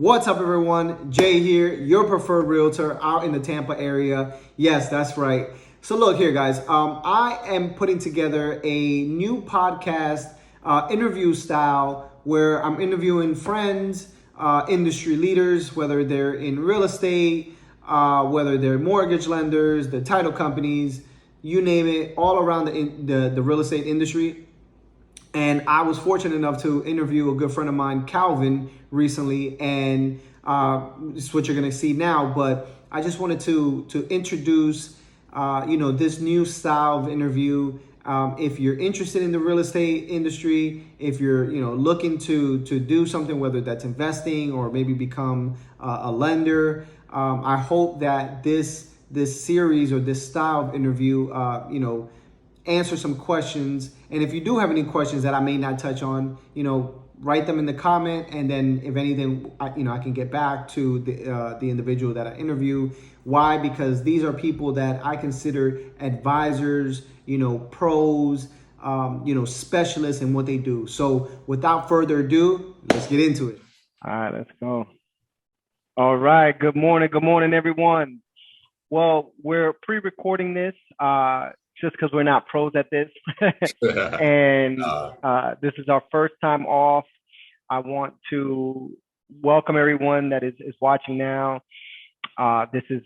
What's up, everyone? Jay here, your preferred realtor out in the Tampa area. Yes, that's right. So, look here, guys. I am putting together a new podcast interview style where I'm interviewing friends, industry leaders, whether they're in real estate, whether they're mortgage lenders, the title companies, you name it, all around the real estate industry. And I was fortunate enough to interview a good friend of mine, Calvin, recently, and this is what you're going to see now. But I just wanted to introduce, this new style of interview. If you're interested in the real estate industry, if you're looking to do something, whether that's investing or maybe become a lender, I hope that this series or this style of interview, answer some questions. And if you do have any questions that I may not touch on, write them in the comment. And then if anything, I can get back to the individual that I interview. Why? Because these are people that I consider advisors, pros, specialists in what they do. So without further ado, let's get into it. All right, let's go. All right. Good morning, everyone. Well, we're pre-recording this just because we're not pros at this. And this is our first time off. I want to welcome everyone that is watching now. This is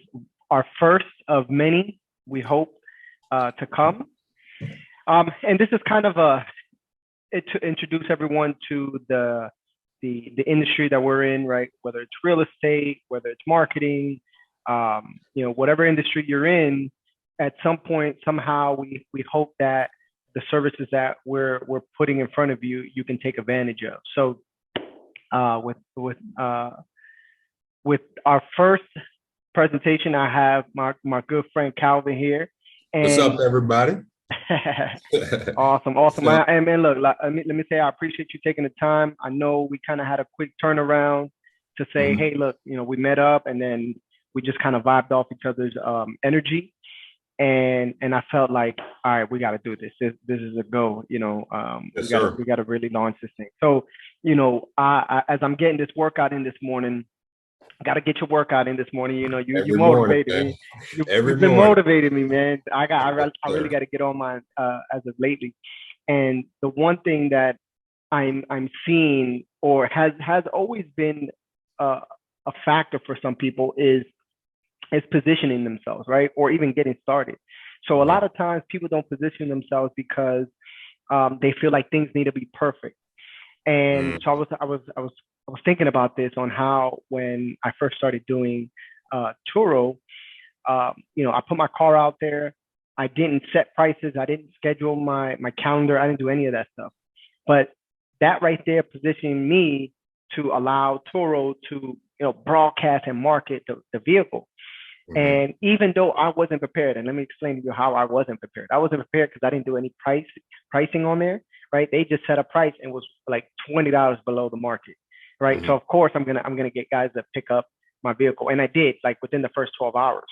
our first of many, we hope, to come. And this is kind of to introduce everyone to the industry that we're in, right? Whether it's real estate, whether it's marketing, whatever industry you're in, at some point, somehow we hope that the services that we're putting in front of you, you can take advantage of. So with our first presentation, I have my good friend Calvin here. And what's up, everybody? Awesome. And man, look, let me say I appreciate you taking the time. I know we kind of had a quick turnaround to say, hey, look, we met up and then we just kind of vibed off each other's energy. And I felt like, all right, we got to do this. This is a go. Yes, we got to really launch this thing. So, as I'm getting this workout in this morning, got to get your workout in this morning. You motivated me. You've been motivating me, man. I really got to get on mine as of lately. And the one thing that I'm seeing, or has always been a factor for some people, is positioning themselves, right? Or even getting started. So a lot of times people don't position themselves because they feel like things need to be perfect. And so I was thinking about this on how, when I first started doing Turo, I put my car out there. I didn't set prices. I didn't schedule my calendar. I didn't do any of that stuff. But that right there positioned me to allow Turo to broadcast and market the vehicle. And even though I wasn't prepared, and let me explain to you how I wasn't prepared. I wasn't prepared because I didn't do any pricing on there, right? They just set a price and was like $20 below the market, right? So of course I'm gonna get guys that pick up my vehicle, and I did, like, within the first 12 hours.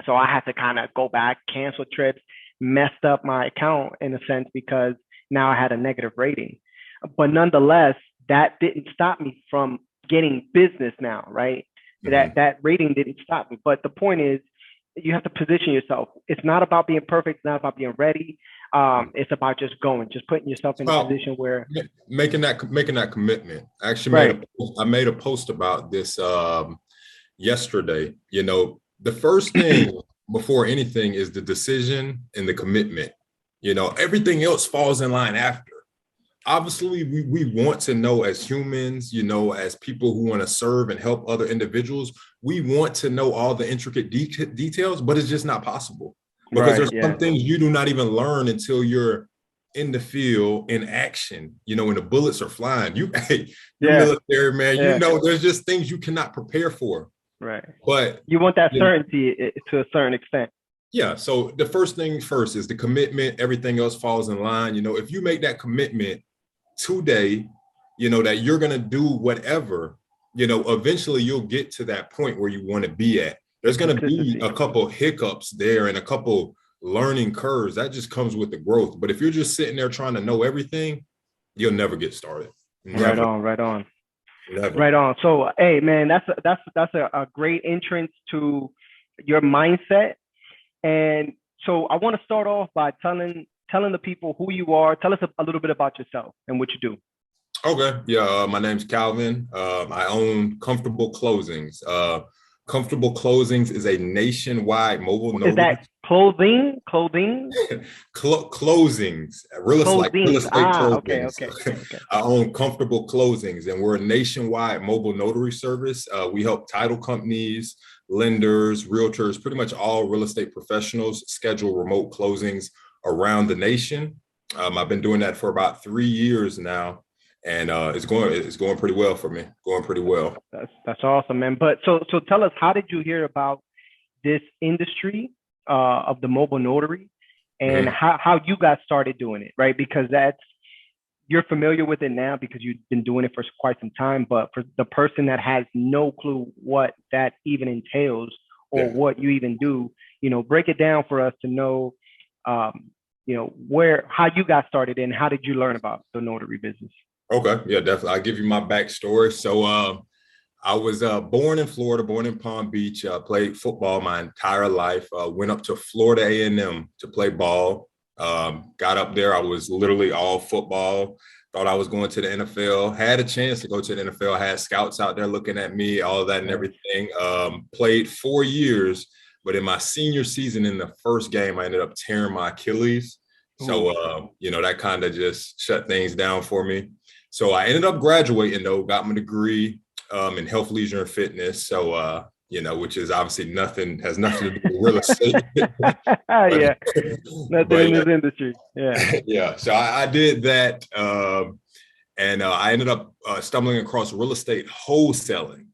So I had to kind of go back, cancel trips, messed up my account in a sense because now I had a negative rating. But nonetheless, that didn't stop me from getting business now, right? That rating didn't stop me. But the point is, you have to position yourself. It's not about being perfect. It's not about being ready. It's about just going, just putting yourself in a position where making that commitment. I actually made a post about this yesterday. The first thing before anything is the decision and the commitment. Everything else falls in line after. Obviously, we want to know, as humans, as people who want to serve and help other individuals, we want to know all the intricate details, but it's just not possible because there's some things you do not even learn until you're in the field, in action, when the bullets are flying. You're military, man, there's just things you cannot prepare for. Right. But you want that certainty to a certain extent. Yeah. So the first thing first is the commitment. Everything else falls in line. If you make that commitment today, that you're going to do whatever, eventually you'll get to that point where you want to be at. There's going to be a couple hiccups there and a couple learning curves. That just comes with the growth. But if you're just sitting there trying to know everything, you'll never get started. Never. Right on. Never. Right on. So, hey, man, that's a great entrance to your mindset. And so, I want to start off by telling the people who you are. Tell us a little bit about yourself and what you do. Okay. Yeah. My name's Calvin. I own Comfortable Closings. Comfortable Closings is a nationwide mobile notary. Is that clothing? Closings, like real Closings. estate closings. Okay. I own Comfortable Closings, and we're a nationwide mobile notary service. We help title companies, lenders, realtors, pretty much all real estate professionals schedule remote closings around the nation. I've been doing that for about 3 years now. And it's going pretty well for me. Going pretty well. That's awesome, man. But so tell us, how did you hear about this industry of the mobile notary, and how you got started doing it, right? Because you're familiar with it now because you've been doing it for quite some time. But for the person that has no clue what that even entails or what you even do, break it down for us to know, how you got started and how did you learn about the notary business? Okay. Yeah, definitely. I'll give you my backstory. So I was born in Florida, born in Palm Beach, played football my entire life, went up to Florida A&M to play ball. Got up there. I was literally all football. Thought I was going to the NFL, had a chance to go to the NFL, had scouts out there looking at me, all of that and everything. Played 4 years, but in my senior season in the first game, I ended up tearing my Achilles. So, that kind of just shut things down for me. So I ended up graduating, though, got my degree in health, leisure, and fitness. So, which is obviously has nothing to do with real estate. Nothing in this industry. Yeah. Yeah. So I did that. And I ended up stumbling across real estate wholesaling,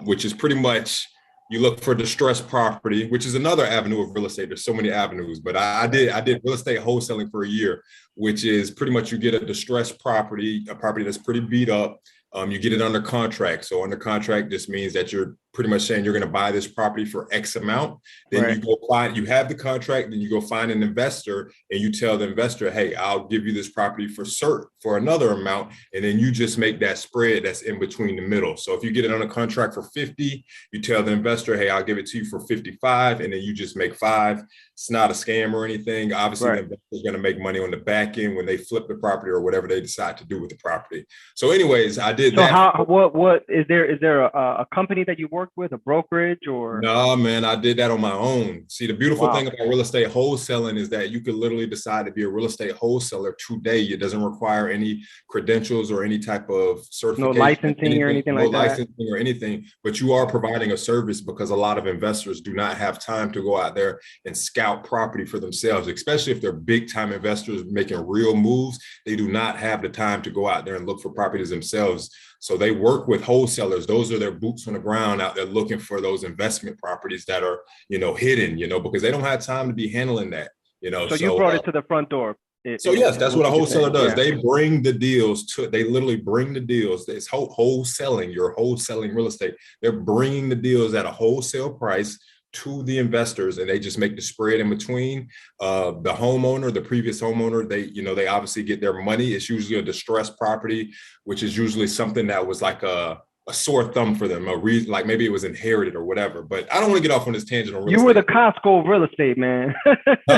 which is pretty much you look for distressed property, which is another avenue of real estate. There's so many avenues, but I did real estate wholesaling for a year, which is pretty much you get a distressed property, a property that's pretty beat up. You get it under contract. So under contract just means that you're pretty much saying you're going to buy this property for X amount. Then you have the contract, then you go find an investor and you tell the investor, hey, I'll give you this property for another amount. And then you just make that spread that's in between the middle. So if you get it under contract for 50, you tell the investor, hey, I'll give it to you for 55. And then you just make 5. It's not a scam or anything. Obviously, the investor is going to make money on the back end when they flip the property or whatever they decide to do with the property. So anyways, I did that. So what is there a company that you work with, a brokerage or? No, man, I did that on my own. See, the beautiful thing about real estate wholesaling is that you could literally decide to be a real estate wholesaler today. It doesn't require any credentials or any type of certification. No licensing or anything like that. No licensing or anything, but you are providing a service because a lot of investors do not have time to go out there and scout property for themselves, especially if they're big time investors making real moves. They do not have the time to go out there and look for properties themselves. So they work with wholesalers. Those are their boots on the ground out there looking for those investment properties that are, hidden, because they don't have time to be handling that, So you brought it to the front door. Yes, that's what a wholesaler does. Yeah. They bring the deals they literally bring the deals. It's wholesaling. You're wholesaling real estate. They're bringing the deals at a wholesale price to the investors, and they just make the spread in between. The homeowner, the previous homeowner, they obviously get their money. It's usually a distressed property, which is usually something that was like a sore thumb for them, a reason, like maybe it was inherited or whatever. But I don't want to get off on this tangent on real estate. You were the Costco of real estate, man.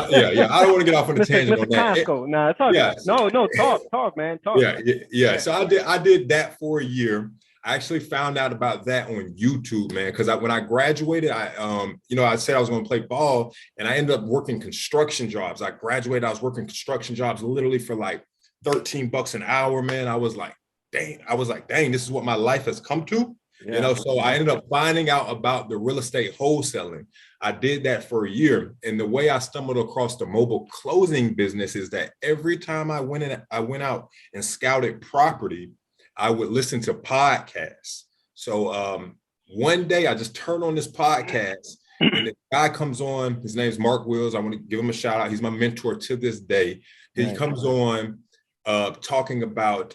Yeah. I don't want to get off on the tangent on that. Costco. No, it's all good. No, talk, man. Talk. Yeah. So I did that for a year. I actually found out about that on YouTube, man, because when I graduated, I said I was going to play ball, and I ended up working construction jobs. I graduated, I was working construction jobs literally for like $13 an hour, man. I was like, dang, this is what my life has come to. Yeah. So I ended up finding out about the real estate wholesaling. I did that for a year. And the way I stumbled across the mobile closing business is that every time I went out and scouted property, I would listen to podcasts. So one day I just turned on this podcast and the guy comes on. His name's Mark Wills. I want to give him a shout out. He's my mentor to this day. He comes on talking about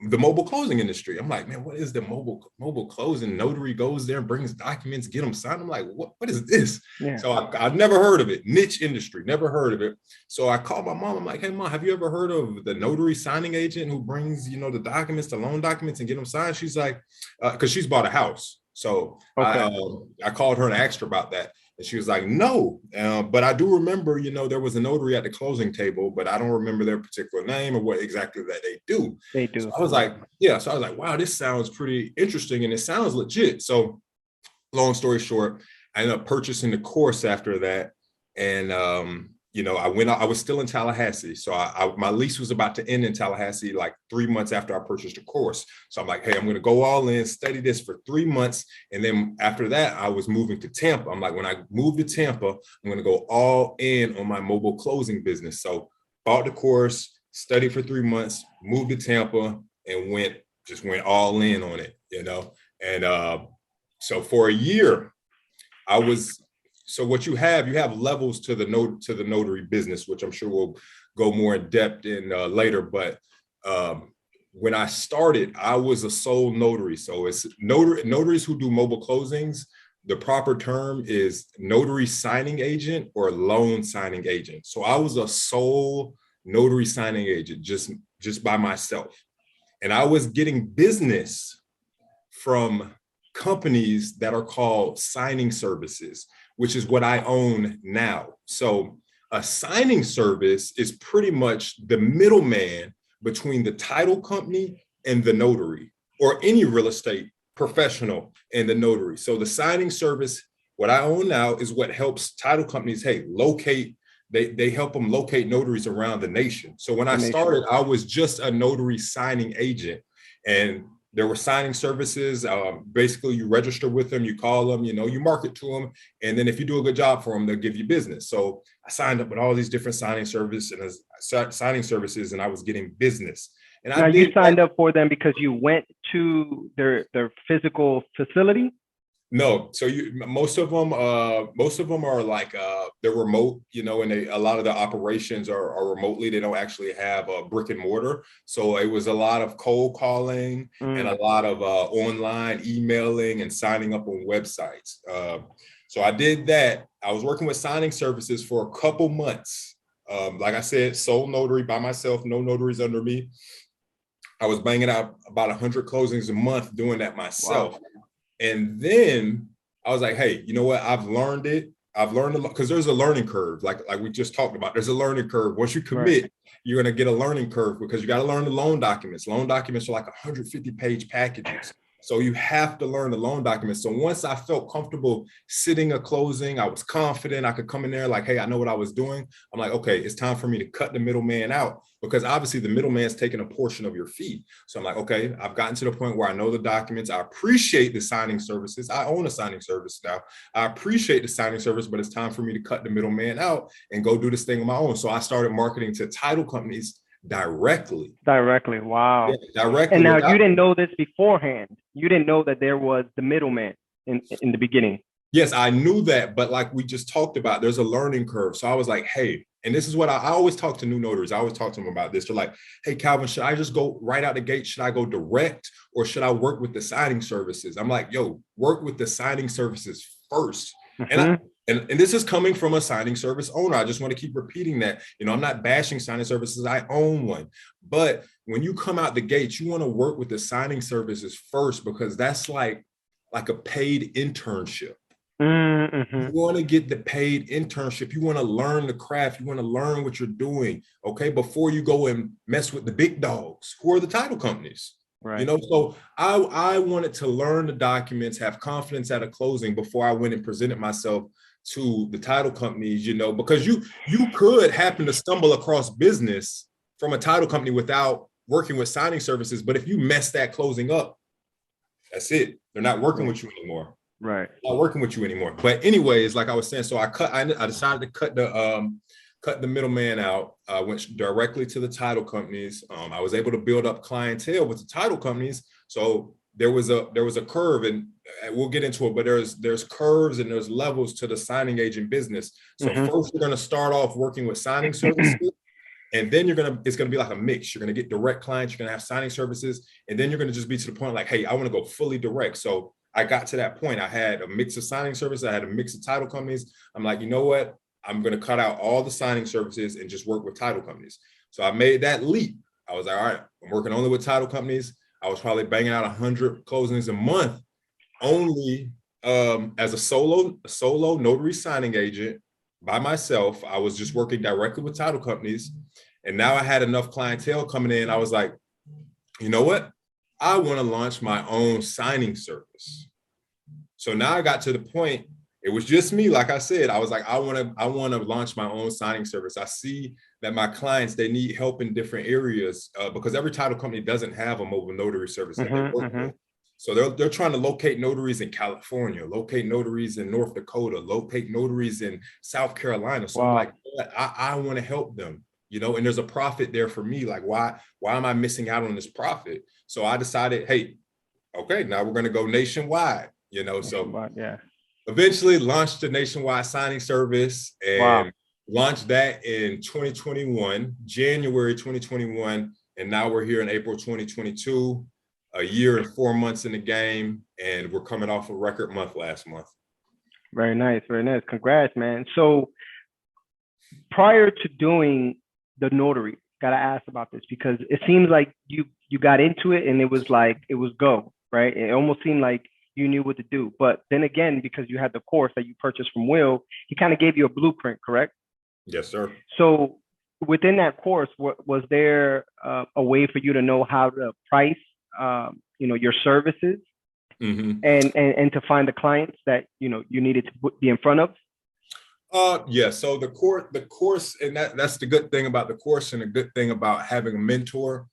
the mobile closing industry. I'm like, man, what is the mobile closing? Notary goes there and brings documents, get them signed. I'm like, what is this? Yeah. So I've never heard of it. Niche industry, never heard of it. So I called my mom. I'm like, hey, mom, have you ever heard of the notary signing agent who brings, you know, the documents, the loan documents, and get them signed? She's like, because she's bought a house. So I called her and asked her about that. And she was like, no, but I do remember, you know, there was a notary at the closing table, but I don't remember their particular name or what exactly that they do. They do. So I was like, yeah. So I was like, wow, this sounds pretty interesting and it sounds legit. So long story short, I ended up purchasing the course after that. And, you know, I was still in Tallahassee. So my lease was about to end in Tallahassee like 3 months after I purchased the course. So I'm like, hey, I'm going to go all in, study this for 3 months. And then after that, I was moving to Tampa. I'm like, when I moved to Tampa, I'm going to go all in on my mobile closing business. So bought the course, studied for 3 months, moved to Tampa, and went all in on it, you know? And so for a year, so what you have levels to the notary business, which I'm sure we'll go more in depth in later. But when I started, I was a sole notary. So it's notaries who do mobile closings. The proper term is notary signing agent or loan signing agent. So I was a sole notary signing agent, just by myself. And I was getting business from companies that are called signing services, which is what I own now. So a signing service is pretty much the middleman between the title company and the notary, or any real estate professional and the notary. So the signing service, what I own now, is what helps title companies, they help them locate notaries around the nation. So when I started, I was just a notary signing agent, and there were signing services. Basically, you register with them, you call them, you know, you market to them. And then if you do a good job for them, they'll give you business. So I signed up with all these different signing services, and I was getting business. And now you signed up for them because you went to their physical facility? No, so most of them are like they're remote, you know, and a lot of the operations are remotely. They don't actually have a brick and mortar. So it was a lot of cold calling and a lot of online emailing and signing up on websites. So I did that. I was working with signing services for a couple months. Like I said, sole notary by myself, no notaries under me. I was banging out about 100 closings a month doing that myself. Wow. And then I was like, hey, you know what? I've learned it. I've learned a lot, because there's a learning curve. Like we just talked about, there's a learning curve. Once you commit, you're going to get a learning curve, because you got to learn the loan documents. Loan documents are like 150-page packages. So you have to learn the loan documents. So once I felt comfortable sitting a closing, I was confident I could come in there like, hey, I know what I was doing. I'm like, okay, it's time for me to cut the middleman out, because obviously the middleman's taking a portion of your fee. So I'm like, okay, I've gotten to the point where I know the documents. I appreciate the signing services. I own a signing service now. I appreciate the signing service, but it's time for me to cut the middleman out and go do this thing on my own. So I started marketing to title companies directly. Wow. Yeah, directly. And now you didn't know this beforehand. You didn't know that there was the middleman in the beginning. Yes, I knew that, but like we just talked about, there's a learning curve. So I was like, hey, and this is what I always talk to new notaries. I always talk to them about this. They're like, hey, Calvin, should I just go right out the gate? Should I go direct, or should I work with the signing services? I'm like, yo, work with the signing services first. And this is coming from a signing service owner. I just want to keep repeating that. You know, I'm not bashing signing services. I own one. But when you come out the gate, you want to work with the signing services first, because that's like a paid internship. You want to get the paid internship. You want to learn the craft. You want to learn what you're doing, okay, before you go and mess with the big dogs, who are the title companies. Right. You know, so I wanted to learn the documents, have confidence at a closing before I went and presented myself to the title companies, you know, because you could happen to stumble across business from a title company without working with signing services. But if you mess that closing up, that's it. They're not working with you anymore. Right. Not working with you anymore. But anyways, like I was saying, so I decided to cut the middleman out. I went directly to the title companies. I was able to build up clientele with the title companies. So there was a curve, and we'll get into it, but there's curves and there's levels to the signing agent business. So first, we're going to start off working with signing services. And then it's gonna be like a mix. You're gonna get direct clients, you're gonna have signing services, and then you're gonna just be to the point like, hey, I want to go fully direct. So I got to that point. I had a mix of signing services, I had a mix of title companies. I'm like, you know what? I'm gonna cut out all the signing services and just work with title companies. So I made that leap. I was like, all right, I'm working only with title companies. I was probably banging out 100 closings a month, only as a solo notary signing agent by myself. I was just working directly with title companies. And now I had enough clientele coming in. I was like, you know what? I want to launch my own signing service. So now I got to the point, it was just me. Like I said, I was like, I want to launch my own signing service. I see that my clients, they need help in different areas because every title company doesn't have a mobile notary service that they work with. So they're trying to locate notaries in California, locate notaries in North Dakota, locate notaries in South Carolina. So I'm like, I want to help them. You know, and there's a profit there for me. Like, why am I missing out on this profit? So I decided, hey, okay, now we're going to go nationwide, you know, so eventually launched the nationwide signing service and launched that in 2021, January 2021. And now we're here in April 2022, a year and 4 months in the game. And we're coming off a record month last month. Very nice. Very nice. Congrats, man. So prior to doing the notary, gotta ask about this because it seems like you got into it and it was like it was go, right? It almost seemed like you knew what to do. But then again, because you had the course that you purchased from Will, he kind of gave you a blueprint, correct? Yes, sir. So within that course, was there a way for you to know how to price, your services, and to find the clients that you needed to be in front of? Yeah. So the course, and that's the good thing about the course, and the good thing about having a mentor,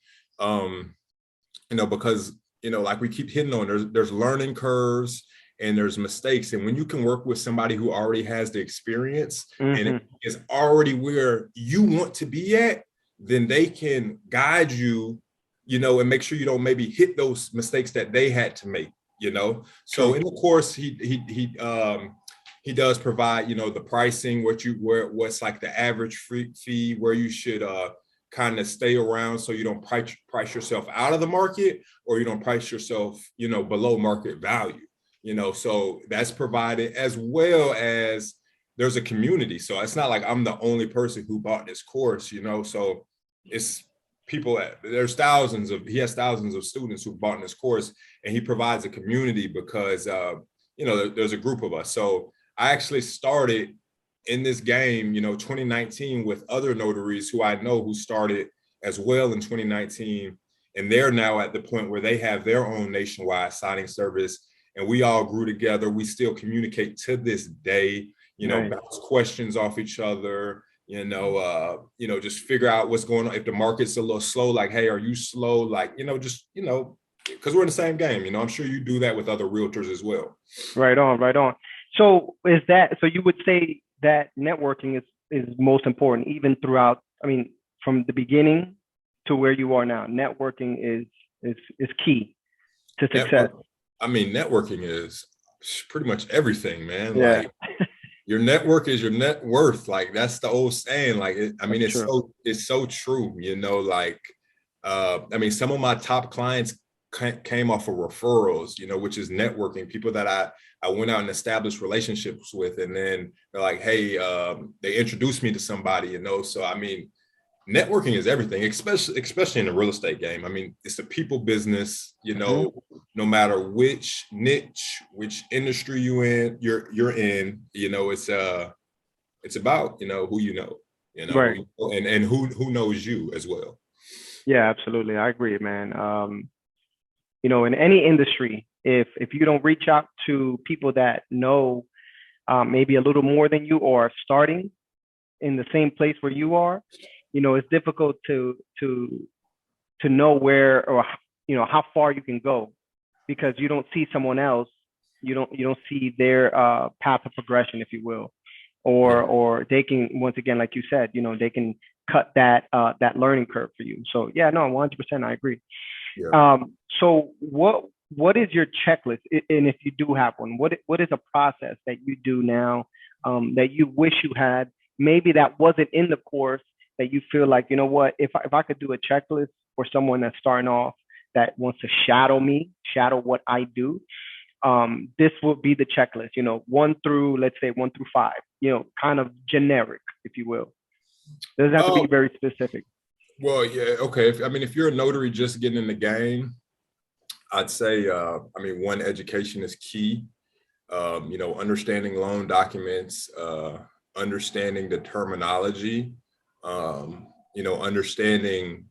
because like we keep hitting on, there's learning curves and there's mistakes, and when you can work with somebody who already has the experience and it is already where you want to be at, then they can guide you, and make sure you don't maybe hit those mistakes that they had to make. So in the course, he does provide, the pricing, what's like the average fee, where you should kind of stay around so you don't price yourself out of the market, or you don't price yourself, below market value. So that's provided, as well as there's a community. So it's not like I'm the only person who bought this course, so it's people, he has thousands of students who bought this course, and he provides a community because, there's a group of us. So I actually started in this game, 2019 with other notaries who I know who started as well in 2019. And they're now at the point where they have their own nationwide signing service, and we all grew together. We still communicate to this day, bounce questions off each other, just figure out what's going on. If the market's a little slow, like, hey, are you slow? Like, because we're in the same game, I'm sure you do that with other realtors as well. Right on. So so you would say that networking is most important, even throughout, from the beginning to where you are now, networking is key to success. Networking is pretty much everything, man. Yeah. Like your network is your net worth. Like that's the old saying. Like, it's so true, some of my top clients came off of referrals, which is networking, people that I went out and established relationships with. And then they're like, hey, they introduced me to somebody, so, networking is everything, especially in the real estate game. It's a people business, no matter which niche, which industry you're in, it's about, who right. and who knows you as well. Yeah, absolutely. I agree, man. In any industry, if you don't reach out to people that know maybe a little more than you, or are starting in the same place where you are, it's difficult to know where, or how far you can go, because you don't see someone else, you don't see their path of progression, if you will, or they can, once again, like you said, they can cut that learning curve for you. So yeah, no, 100%, I agree. Yeah. So what is your checklist? And if you do have one, what is a process that you do now that you wish you had, maybe that wasn't in the course, that you feel like, you know what, if I could do a checklist for someone that's starting off that wants to shadow what I do, this will be the checklist, 1 through 5, kind of generic, if you will. Doesn't have to be very specific. Well, yeah, okay. If you're a notary just getting in the game, I'd say, one, education is key. Understanding loan documents, understanding the terminology, understanding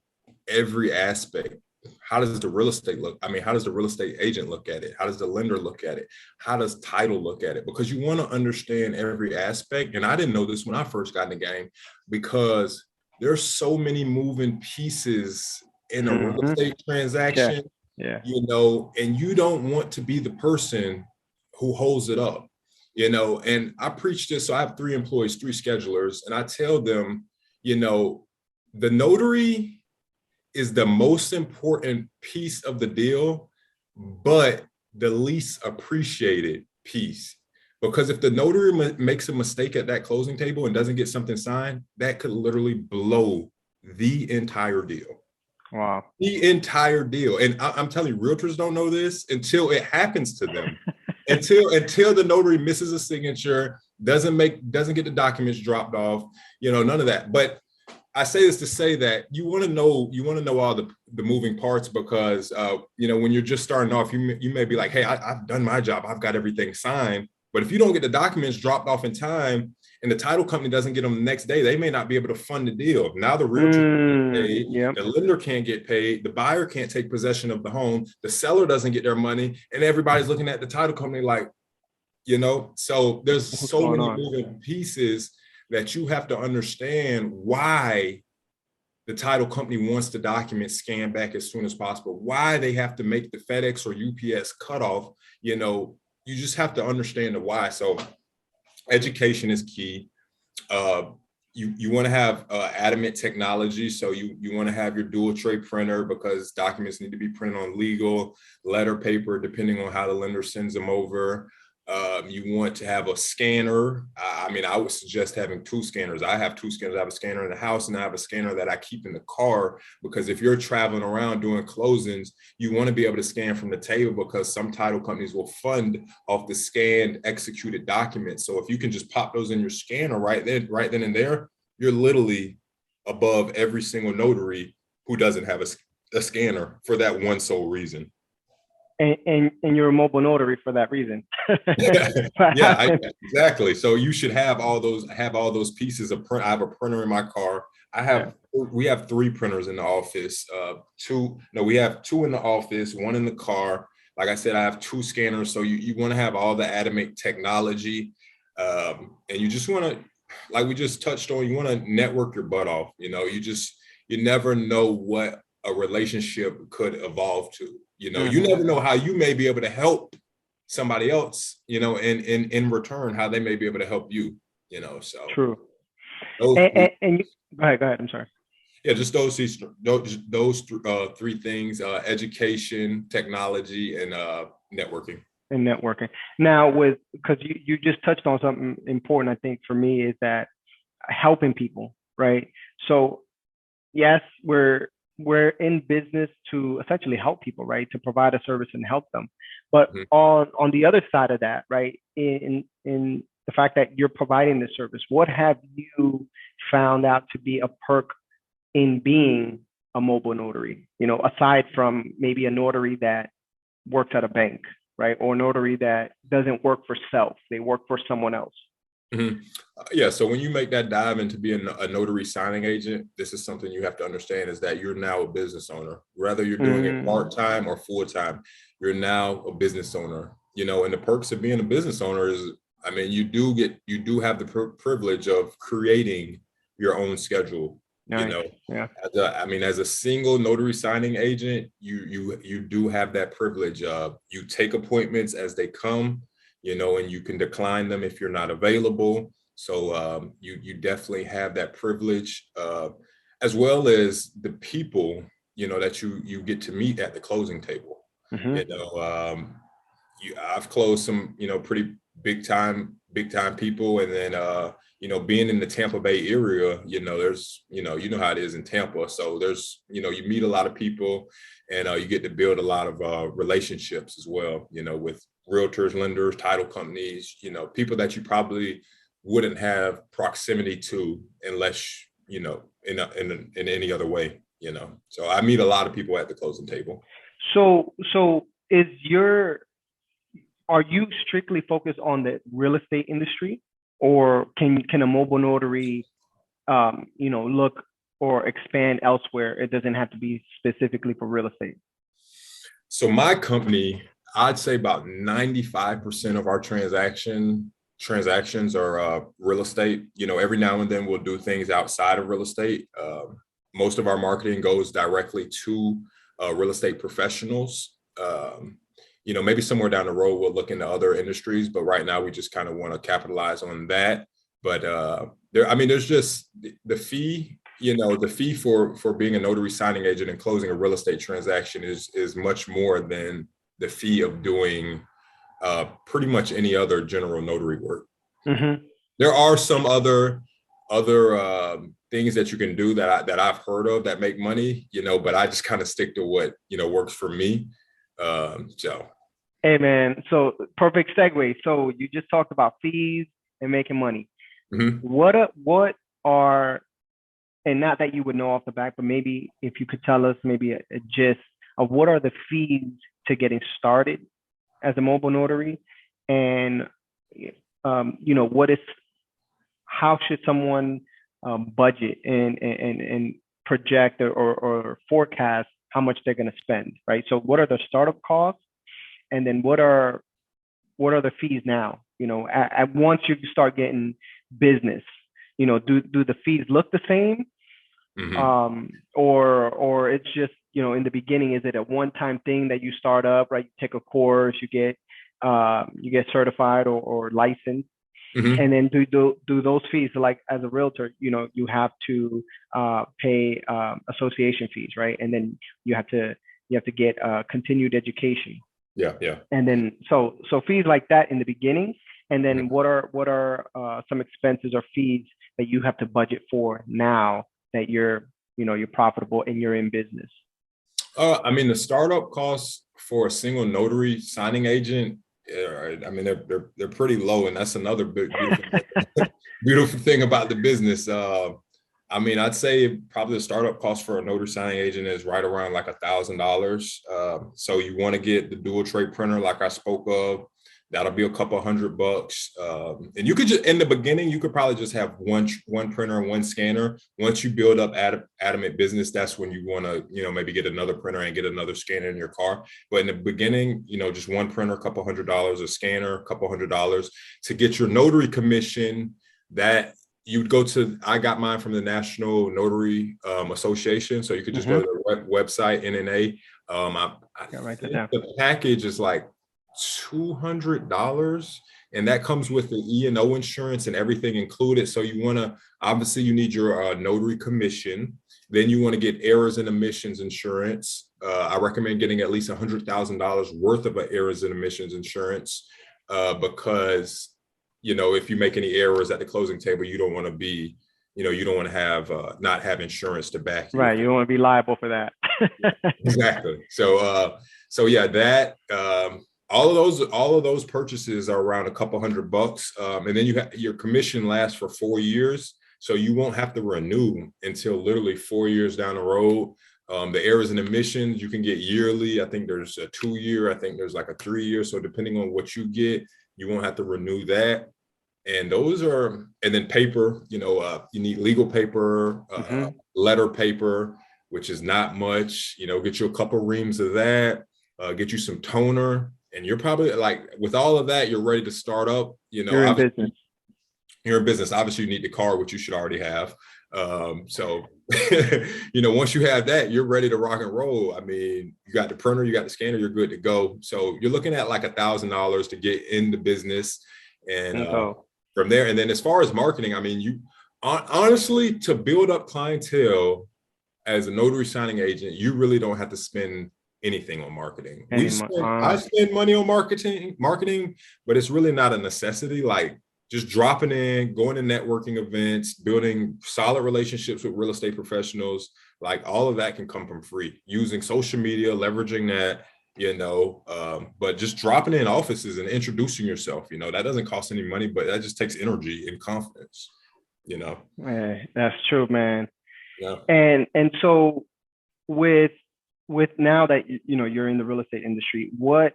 every aspect. How does the real estate look? How does the real estate agent look at it? How does the lender look at it? How does title look at it? Because you want to understand every aspect. And I didn't know this when I first got in the game, because there's so many moving pieces in a real estate transaction, yeah. And you don't want to be the person who holds it up, and I preach this. So I have 3 employees, 3 schedulers, and I tell them, the notary is the most important piece of the deal, but the least appreciated piece. Because if the notary makes a mistake at that closing table and doesn't get something signed, that could literally blow the entire deal. Wow. The entire deal. And I'm telling you, realtors don't know this until it happens to them. until the notary misses a signature, doesn't get the documents dropped off, none of that. But I say this to say that you want to know all the moving parts, because when you're just starting off, you may be like, hey, I've done my job, I've got everything signed. But if you don't get the documents dropped off in time and the title company doesn't get them the next day, they may not be able to fund the deal. Now the realtor can't get paid, the lender can't get paid, the buyer can't take possession of the home, the seller doesn't get their money, and everybody's looking at the title company like, so there's so many moving pieces that you have to understand why the title company wants the document scanned back as soon as possible, why they have to make the FedEx or UPS cutoff. You just have to understand the why. So education is key. You want to have adamant technology. So you want to have your dual tray printer, because documents need to be printed on legal, letter paper, depending on how the lender sends them over. You want to have a scanner. I would suggest having 2 scanners. I have 2 scanners. I have a scanner in the house, and I have a scanner that I keep in the car, because if you're traveling around doing closings, you want to be able to scan from the table, because some title companies will fund off the scanned executed documents. So if you can just pop those in your scanner right then and there, you're literally above every single notary who doesn't have a scanner for that one sole reason. And you're a mobile notary for that reason. Yeah, exactly. So you should have all those pieces of print. I have a printer in my car. We have 3 printers in the office. We have 2 in the office, 1 in the car. Like I said, I have 2 scanners. So you want to have all the adamant technology, and you just want to, like we just touched on, you want to network your butt off. You never know what a relationship could evolve to. You never know how you may be able to help somebody else, in return, how they may be able to help you, so. True. And go ahead. I'm sorry. Yeah, just those 3 things: education, technology, and networking. Now, because you just touched on something important, I think for me, is that helping people, right? So yes, we're in business to essentially help people, right? To provide a service and help them. But on the other side of that, right, in the fact that you're providing this service, what have you found out to be a perk in being a mobile notary? Aside from maybe a notary that works at a bank, right? Or a notary that doesn't work for self, they work for someone else. Yeah, so when you make that dive into being a notary signing agent, this is something you have to understand, is that you're now a business owner. Whether you're doing it part-time or full-time, you're now a business owner. And the perks of being a business owner is, you do have the privilege of creating your own schedule. Nice. Yeah. As a single notary signing agent, you do have that privilege of, you take appointments as they come, and you can decline them if you're not available. So you definitely have that privilege, as well as the people, that you get to meet at the closing table. I've closed some, pretty big time people. And then, being in the Tampa Bay area, there's, you know how it is in Tampa. So there's, you meet a lot of people, and you get to build a lot of relationships as well, with realtors, lenders, title companies, people that you probably wouldn't have proximity to unless, in any other way, So I meet a lot of people at the closing table. So are you strictly focused on the real estate industry, or can a mobile notary, look or expand elsewhere? It doesn't have to be specifically for real estate. So my company, I'd say about 95% of our transactions are real estate. Every now and then we'll do things outside of real estate. Most of our marketing goes directly to real estate professionals. Maybe somewhere down the road we'll look into other industries, but right now we just kind of want to capitalize on that. But there's just the fee. The fee for being a notary signing agent and closing a real estate transaction is much more than the fee of doing pretty much any other general notary work. Mm-hmm. There are some other things that you can do that I've heard of that make money, but I just kind of stick to what works for me. Hey man, so perfect segue. So you just talked about fees and making money. Mm-hmm. What are, and not that you would know off the bat, but maybe if you could tell us maybe a gist of what are the fees to getting started as a mobile notary, and how should someone budget and project or forecast how much they're going to spend, right? So what are the startup costs, and then what are the fees now? At once you start getting business, do the fees look the same? Mm-hmm. Or it's just, in the beginning, is it a one-time thing that you start up, right? You take a course, you get certified or licensed. Mm-hmm. And then do those fees, like as a realtor, you have to pay association fees, right? And then you have to get continued education. Yeah. And then so fees like that in the beginning, and then mm-hmm. what are some expenses or fees that you have to budget for now that you're profitable and you're in business? The startup costs for a single notary signing agent, they're pretty low, and that's another big beautiful thing about the business. I'd say probably the startup cost for a notary signing agent is right around like $1,000. So you want to get the dual tray printer, like I spoke of. That'll be a couple $100. And you could just, in the beginning, you could probably just have one printer and one scanner. Once you build up adamant business, that's when you want to, maybe get another printer and get another scanner in your car. But in the beginning, just one printer, a couple $100, a scanner, a couple $100 to get your notary commission. That you'd go to, I got mine from the National Notary Association. So you could just mm-hmm. go to their website, NNA. I think the package is like $200, and that comes with the E&O insurance and everything included. So you need your notary commission. Then you want to get errors and omissions insurance. I recommend getting at least $100,000 worth of errors and omissions insurance because if you make any errors at the closing table, you don't want to be, you don't want to have not have insurance to back you. Right, you don't want to be liable for that. Exactly. So yeah, that. All of those purchases are around a couple $100, and then your commission lasts for 4 years, so you won't have to renew until literally 4 years down the road. The errors and omissions you can get yearly. I think there's a 2-year. I think there's like a 3-year. So depending on what you get, you won't have to renew that. And and then paper. You need legal paper, mm-hmm. letter paper, which is not much. Get you a couple reams of that. Get you some toner. And you're probably like, with all of that, you're ready to start up. You're in business. You're in business. Obviously, you need the car, which you should already have. Once you have that, you're ready to rock and roll. You got the printer, you got the scanner, you're good to go. So you're looking at like $1,000 to get in the business, and from there. And then as far as marketing, you honestly, to build up clientele as a notary signing agent, you really don't have to spend anything on marketing. I spend money on marketing, but it's really not a necessity. Like just dropping in, going to networking events, building solid relationships with real estate professionals, like all of that can come from free. Using social media, leveraging that, but just dropping in offices and introducing yourself, that doesn't cost any money, but that just takes energy and confidence, Yeah, that's true, man. Yeah. And so with now that you're in the real estate industry, what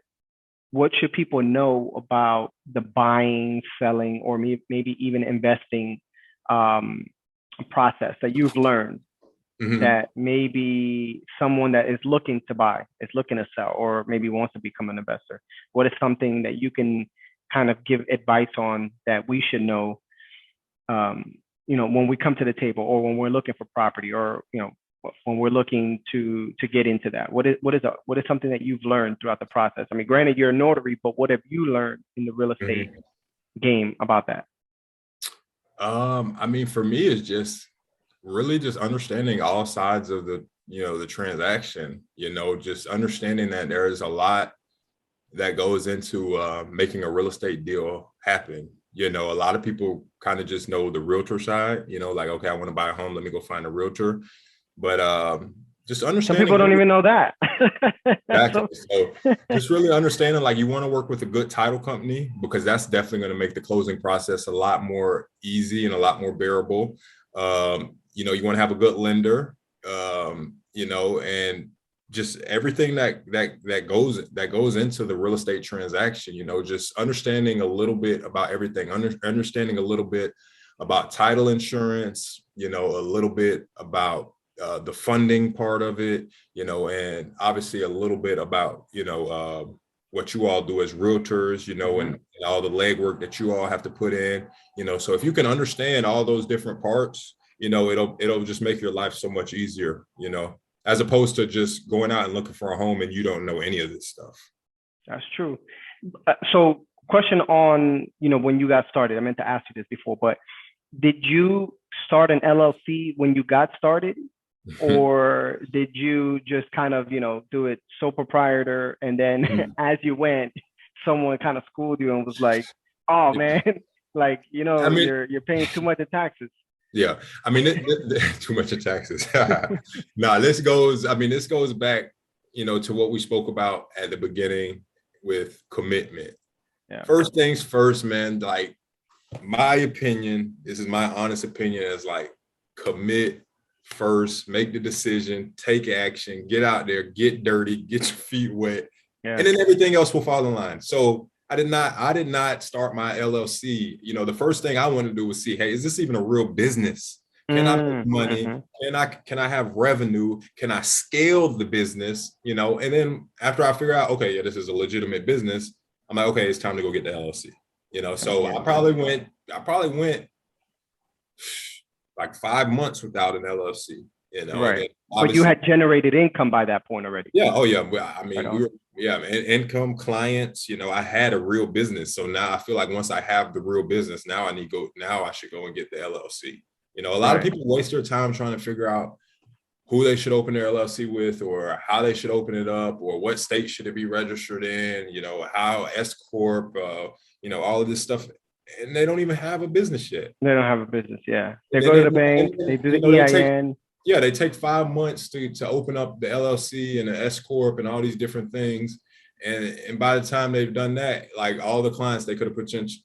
should people know about the buying, selling, or maybe even investing process that you've learned that maybe someone that is looking to buy, is looking to sell, or maybe wants to become an investor? What is something that you can kind of give advice on that we should know, when we come to the table, or when we're looking for property, or, when we're looking to get into that? What is something that you've learned throughout the process? I mean, granted, you're a notary, but what have you learned in the real estate game about that? I mean, for me, it's just really just understanding all sides of the transaction, just understanding that there is a lot that goes into making a real estate deal happen. A lot of people kind of just know the realtor side, like, okay, I want to buy a home, let me go find a realtor. But just understanding. Some people don't even know that. Exactly. So just really understanding, like, you want to work with a good title company, because that's definitely going to make the closing process a lot more easy and a lot more bearable. You want to have a good lender, and just everything that goes into the real estate transaction, just understanding a little bit about everything, understanding a little bit about title insurance, a little bit about the funding part of it, and obviously a little bit about, what you all do as realtors, and all the legwork that you all have to put in, so if you can understand all those different parts, it'll just make your life so much easier, as opposed to just going out and looking for a home and you don't know any of this stuff. That's true. So question on, when you got started, I meant to ask you this before, but did you start an LLC when you got started? Or did you just kind of, do it sole proprietor, and then as you went, someone kind of schooled you and was like, oh man, like, you're paying too much in taxes? Yeah, I mean, too much in taxes. No, this goes back, to what we spoke about at the beginning with commitment. Yeah. First things first, man, like, my opinion, this is my honest opinion, is like, commit first, make the decision, take action, get out there, get dirty, get your feet wet, and then everything else will fall in line. So I did not start my LLC. The first thing I wanted to do was see, hey, is this even a real business? Can I make money? Can I have revenue? Can I scale the business? And then after I figure out, okay, yeah, this is a legitimate business, I'm like, okay, it's time to go get the LLC. So I probably went like 5 months without an LLC, right. But you had generated income by that point already. Yeah. Oh yeah. I mean, income, clients, I had a real business. So now I feel like once I have the real business, now I should go and get the LLC. A lot of people waste their time trying to figure out who they should open their LLC with, or how they should open it up, or what state should it be registered in, how S Corp, all of this stuff. And they don't even have a business yet. They don't have a business. Yeah. They go to the bank, they do the EIN. They take 5 months to open up the LLC and the S Corp and all these different things. And by the time they've done that, like, all the clients they could have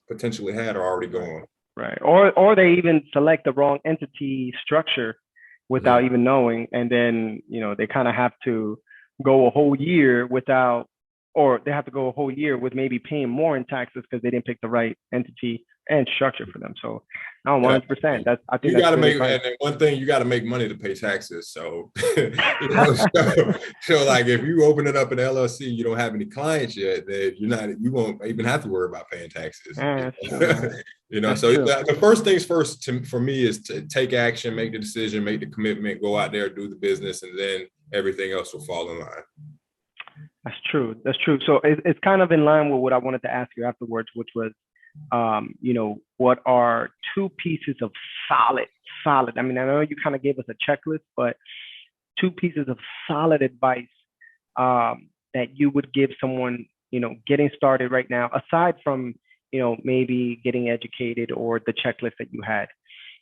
potentially had are already gone. Right. Or they even select the wrong entity structure without even knowing. And then, they kind of have to go a whole year without, or they have to go a whole year with maybe paying more in taxes because they didn't pick the right entity and structure for them. So, no, 100%. I think you got to make, and one thing, you got to make money to pay taxes. So, so like, if you open it up in LLC, you don't have any clients yet, then you won't even have to worry about paying taxes. The first things first for me is to take action, make the decision, make the commitment, go out there, do the business, and then everything else will fall in line. That's true. So it's kind of in line with what I wanted to ask you afterwards, which was, what are two pieces of solid, I mean, I know you kind of gave us a checklist, but two pieces of solid advice that you would give someone, getting started right now, aside from, maybe getting educated or the checklist that you had?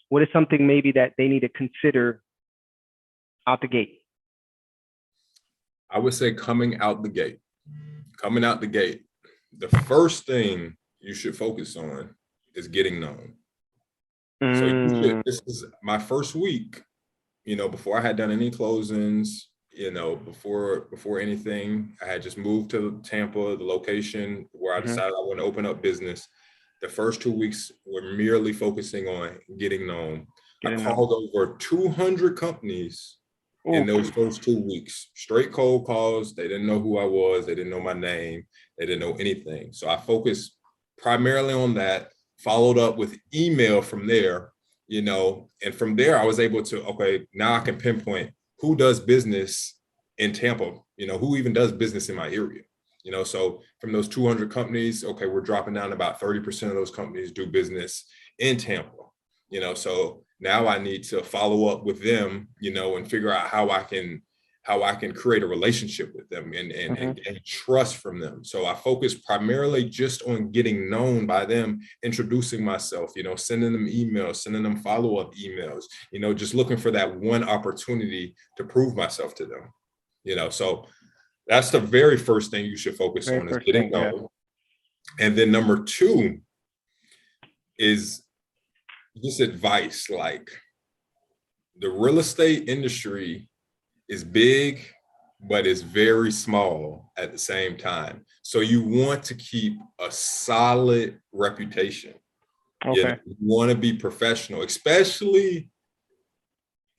What is something maybe that they need to consider out the gate? I would say coming out the gate, the first thing you should focus on is getting known. So this is my first week, before I had done any closings, before anything, I had just moved to Tampa, the location where I decided I want to open up business. The first 2 weeks were merely focusing on getting known. I called over 200 companies in those first 2 weeks, straight cold calls. They didn't know who I was. They didn't know my name. They didn't know anything. So I focused primarily on that, followed up with email from there, and from there I was able to, okay, now I can pinpoint who does business in Tampa, who even does business in my area. So from those 200 companies, okay, we're dropping down about 30% of those companies do business in Tampa, so now I need to follow up with them, and figure out how I can create a relationship with them and trust from them. So I focus primarily just on getting known by them, introducing myself, sending them emails, sending them follow-up emails, just looking for that one opportunity to prove myself to them, so that's the very first thing you should focus on, is getting known. And then number two is just advice. Like, the real estate industry is big, but it's very small at the same time. So you want to keep a solid reputation. You want to be professional, especially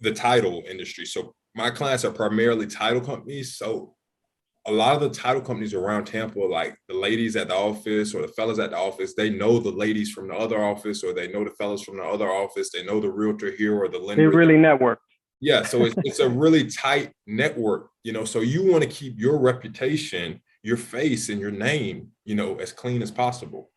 the title industry. So my clients are primarily title companies. So a lot of the title companies around Tampa, like the ladies at the office or the fellas at the office, they know the ladies from the other office, or they know the fellas from the other office. They know the realtor here or the lender. They really network. Yeah, so it's a really tight network, so you want to keep your reputation, your face, and your name, as clean as possible.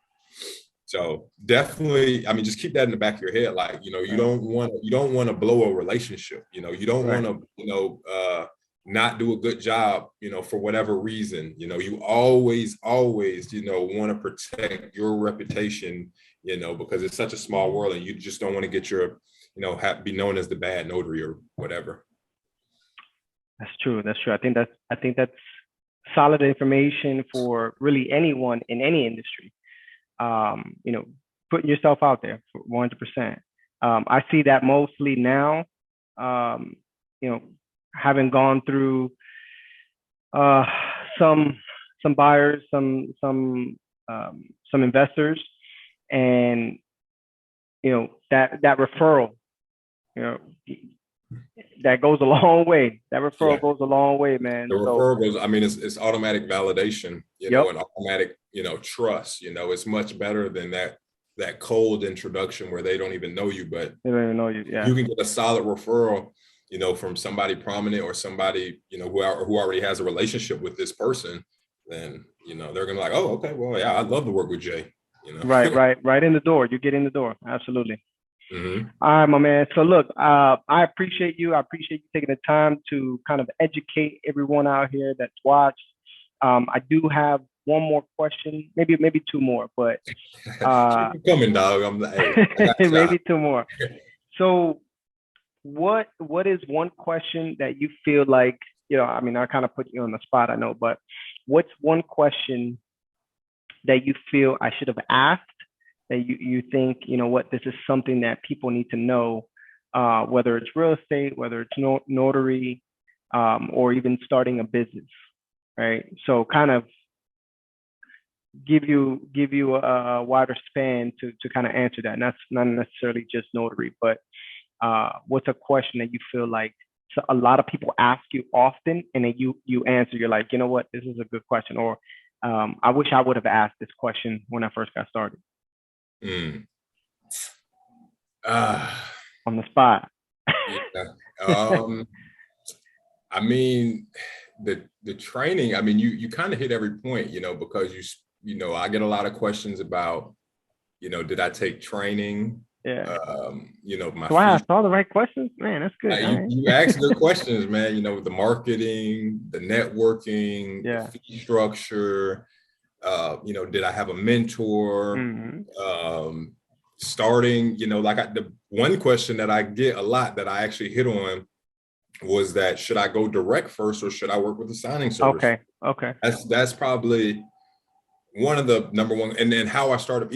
So definitely, just keep that in the back of your head. Like, you don't want to blow a relationship. You don't want to, not do a good job, for whatever reason. You always, want to protect your reputation, because it's such a small world, and you just don't want to get your, be known as the bad notary or whatever. That's true. I think that's solid information for really anyone in any industry. Putting yourself out there for 100%. I see that mostly now, having gone through some buyers, some investors, and that referral, that goes a long way. That referral goes a long way, man. The referral goes, it's automatic validation, and automatic, trust. It's much better than that cold introduction where they don't even know you, but they don't even know you. Yeah. You can get a solid referral, from somebody prominent or somebody, who already has a relationship with this person. Then, they're gonna be like, oh, okay, well, yeah, I'd love to work with Jay. Right in the door. You get in the door. Absolutely. All right, my man. So look, I appreciate you. I appreciate you taking the time to kind of educate everyone out here that's watched. I do have one more question, maybe two more, but keep coming, dog. I'm like, maybe two more. So what is one question that you feel like, I kind of put you on the spot, I know, but what's one question that you feel I should have asked, that you think, this is something that people need to know, whether it's real estate, whether it's notary, or even starting a business, right? So kind of give you a wider span to kind of answer that. And that's not necessarily just notary, but what's a question that you feel like a lot of people ask you often, and then you answer, you're like, what, this is a good question, or I wish I would have asked this question when I first got started. On the spot. The training, you kind of hit every point, because I get a lot of questions about, did I take training? Yeah. You know, my So I asked all the right questions, man. That's good. you asked good questions, man. You know, the marketing, the networking, the Yeah. fee structure. You know, did I have a mentor? Mm-hmm. Starting, you know, the one question that I get a lot that I actually hit on was that should I go direct first or should I work with a signing service? Okay. That's probably one of the number one. And then how I started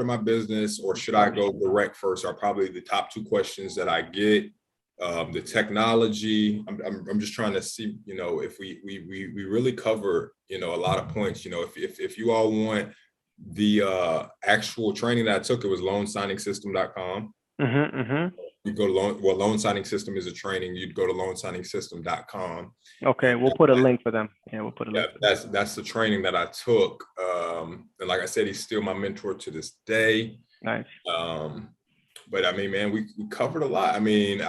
my business or should I go direct first are probably the top two questions that I get. The technology, I'm just trying to see, you know, if we really cover, you know, a lot of points. You know, if you all want the actual training that I took, it was loansigningsystem.com. You go to Loan Signing System is a training. You'd go to loansigningsystem.com. Okay, we'll put a link for them. Yeah, we'll put a link. That's the training that I took. And like I said, he's still my mentor to this day. Nice. But I mean, man, we covered a lot. I mean,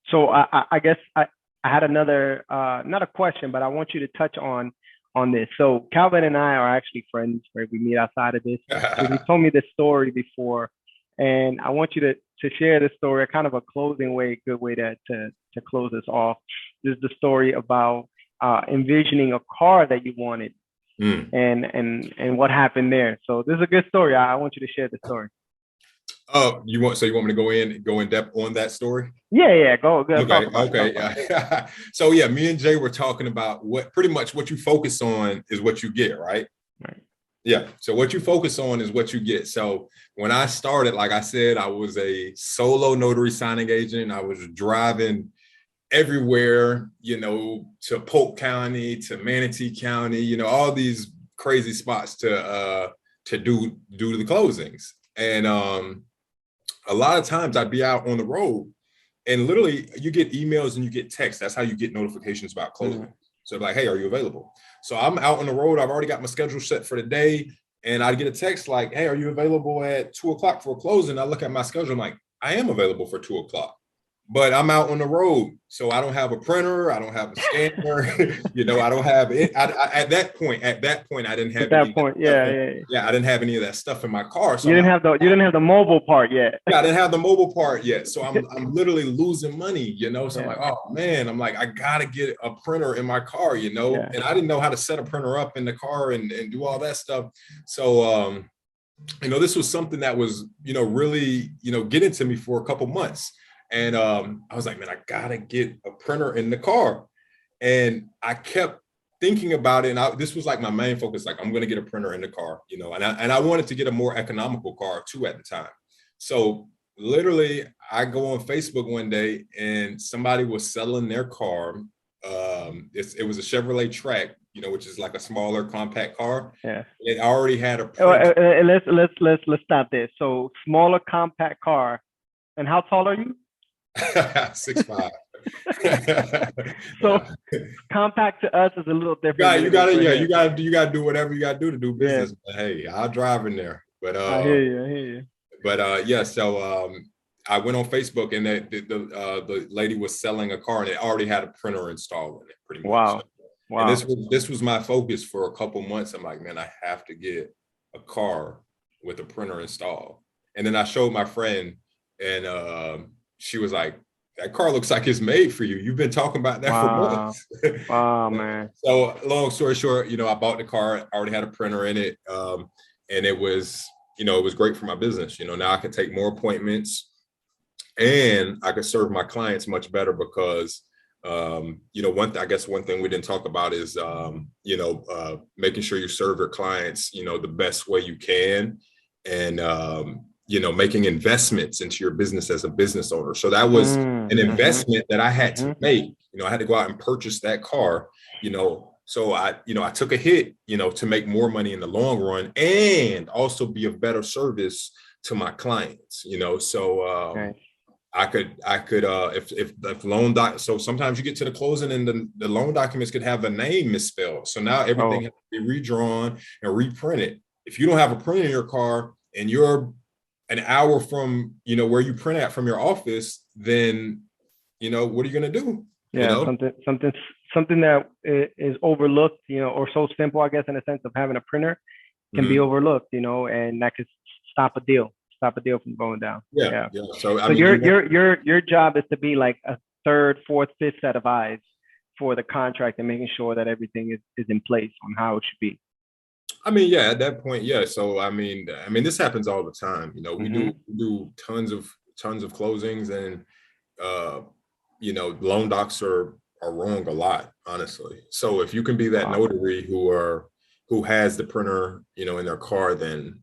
So I guess I had another not a question, but I want you to touch on this. So Calvin and I are actually friends, right? We meet outside of this. So he told me this story before, and I want you to share this story, kind of a closing way, good way to close this off. This is the story about envisioning a car that you wanted, and what happened there. So this is a good story. I want you to share the story. Oh, you want me to go in depth on that story? Yeah, go. Okay. So yeah, me and Jay were talking about pretty much what you focus on is what you get, right? Right. Yeah. So what you focus on is what you get. So when I started, like I said, I was a solo notary signing agent. I was driving everywhere, you know, to Polk County, to Manatee County, you know, all these crazy spots to do the closings. And a lot of times I'd be out on the road and literally you get emails and you get texts. That's how you get notifications about closing. So like, hey, are you available? So I'm out on the road. I've already got my schedule set for the day. And I'd get a text like, hey, are you available at 2:00 for a closing? I look at my schedule. I'm like, I am available for 2:00. But I'm out on the road, so I don't have a printer, I don't have a scanner, you know, I don't have it. At that point, I didn't have. At that point, yeah, I didn't have any of that stuff in my car. So you didn't have the mobile part yet. Yeah, I didn't have the mobile part yet, so I'm literally losing money, you know. So I'm like, oh man, I'm like, I gotta get a printer in my car, you know. Yeah. And I didn't know how to set a printer up in the car and do all that stuff. So you know, this was something that was, you know, really, you know, getting to me for a couple months. And I was like, man, I gotta get a printer in the car. And I kept thinking about it. And this was like my main focus, like I'm gonna get a printer in the car, you know, and I wanted to get a more economical car too at the time. So literally I go on Facebook one day and somebody was selling their car. It was a Chevrolet Track, you know, which is like a smaller compact car. Yeah. It already had a let's stop there. So smaller compact car. And how tall are you? 6'5". So compact to us is a little different. You gotta do whatever you gotta do to do business. Yeah. Hey, I'll drive in there. But I hear you. But yeah, so I went on Facebook and the lady was selling a car and it already had a printer installed in it, pretty much. Wow. And this was my focus for a couple months. I'm like, man, I have to get a car with a printer installed. And then I showed my friend and she was like, that car looks like it's made for you. You've been talking about that for months. Wow, man. So long story short, you know, I bought the car, I already had a printer in it. And it was, you know, it was great for my business. You know, now I can take more appointments and I could serve my clients much better because, you know, one thing we didn't talk about is, you know, making sure you serve your clients, you know, the best way you can. And, you know, making investments into your business as a business owner. So that was an investment that I had to make. You know, I had to go out and purchase that car, you know. So I took a hit, you know, to make more money in the long run and also be of better service to my clients, you know. So I could if loan so sometimes you get to the closing and the loan documents could have a name misspelled. So now everything has to be redrawn and reprinted. If you don't have a printer in your car and you're an hour from, you know, where you print at from your office, then, you know, what are you going to do? Yeah, you know? something that is overlooked, you know, or so simple, I guess, in a sense of having a printer can be overlooked, you know, and that could stop a deal. stop a deal from going down. Yeah. So I So mean, your job is to be like a third, fourth, fifth set of eyes for the contract and making sure that everything is in place on how it should be. I mean, yeah, at that point, yeah. So I mean, this happens all the time. You know, we do tons of closings, and loan docs are wrong a lot, honestly. So if you can be that notary who has the printer, in their car, then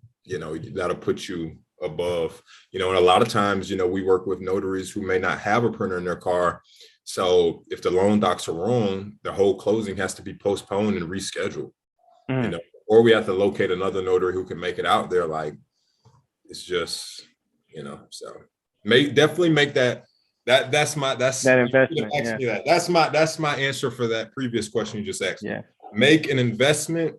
that'll put you above. And a lot of times, we work with notaries who may not have a printer in their car. So if the loan docs are wrong, the whole closing has to be postponed and rescheduled. Or we have to locate another notary who can make it out there. Like, it's just, so definitely make that investment. Yeah. That's my answer for that previous question you just asked. Yeah. Make an investment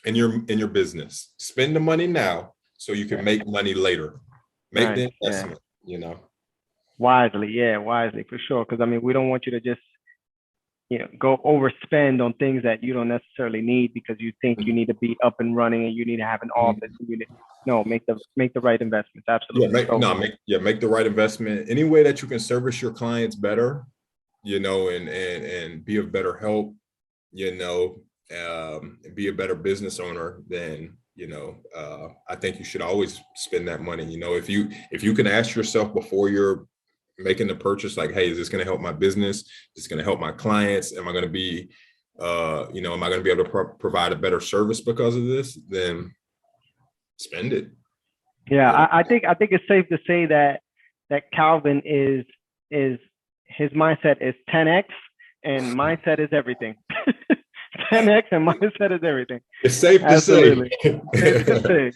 in your business. Spend the money now so you can make money later. Make the investment, Wisely, for sure. Because I mean, we don't want you to just go overspend on things that you don't necessarily need because you think you need to be up and running and you need to have an office. Make the right investments. Absolutely. Make the right investment. Any way that you can service your clients better, and be of better help, be a better business owner, then I think you should always spend that money. If you can ask yourself before you're making the purchase, like, hey, is this going to help my business? Is this going to help my clients? Am I going to be am I going to be able to provide a better service because of this? Then spend it. I think it's safe to say that Calvin is his mindset is 10x and mindset is everything. 10x and mindset is everything. It's safe to say. Safe to say.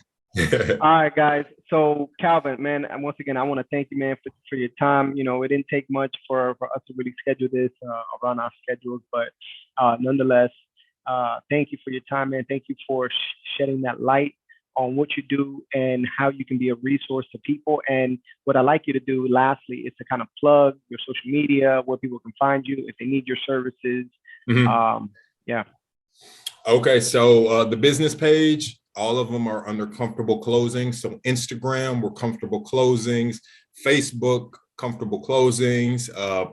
All right, guys. So Calvin, man, and once again, I want to thank you, man, for your time. It didn't take much for us to really schedule this around our schedules, but nonetheless, thank you for your time, man. Thank you for shedding that light on what you do and how you can be a resource to people. And what I'd like you to do, lastly, is to kind of plug your social media, where people can find you if they need your services. Okay, so the business page, all of them are under Comfortable Closings. So Instagram, we're Comfortable Closings. Facebook, Comfortable Closings.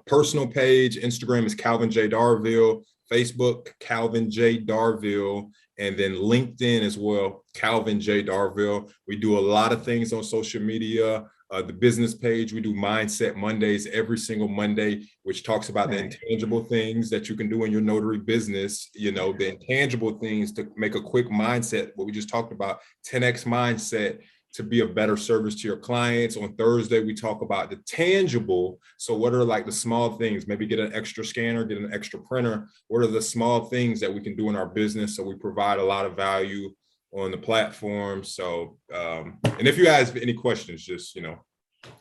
Personal page, Instagram is Calvin J. Darville. Facebook, Calvin J. Darville. And then LinkedIn as well, Calvin J. Darville. We do a lot of things on social media. The business page, we do Mindset Mondays every single Monday, which talks about the intangible things that you can do in your notary business, the intangible things to make a quick mindset, what we just talked about, 10x mindset to be a better service to your clients. On Thursday, we talk about the tangible. So what are like the small things? Maybe get an extra scanner, get an extra printer. What are the small things that we can do in our business? So we provide a lot of value on the platform. So, and if you guys have any questions, just,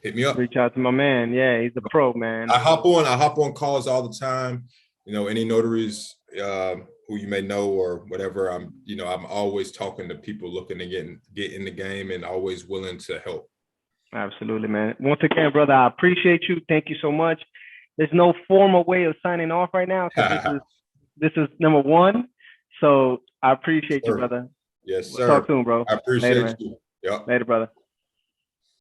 hit me up. Reach out to my man. Yeah, he's a pro, man. I hop on calls all the time. Any notaries who you may know or whatever, I'm always talking to people looking to get in the game and always willing to help. Absolutely, man. Once again, brother, I appreciate you. Thank you so much. There's no formal way of signing off right now because this is number one. So I appreciate you, brother. Yes, sir. We'll talk soon, bro. I appreciate you. Yep. Later, brother.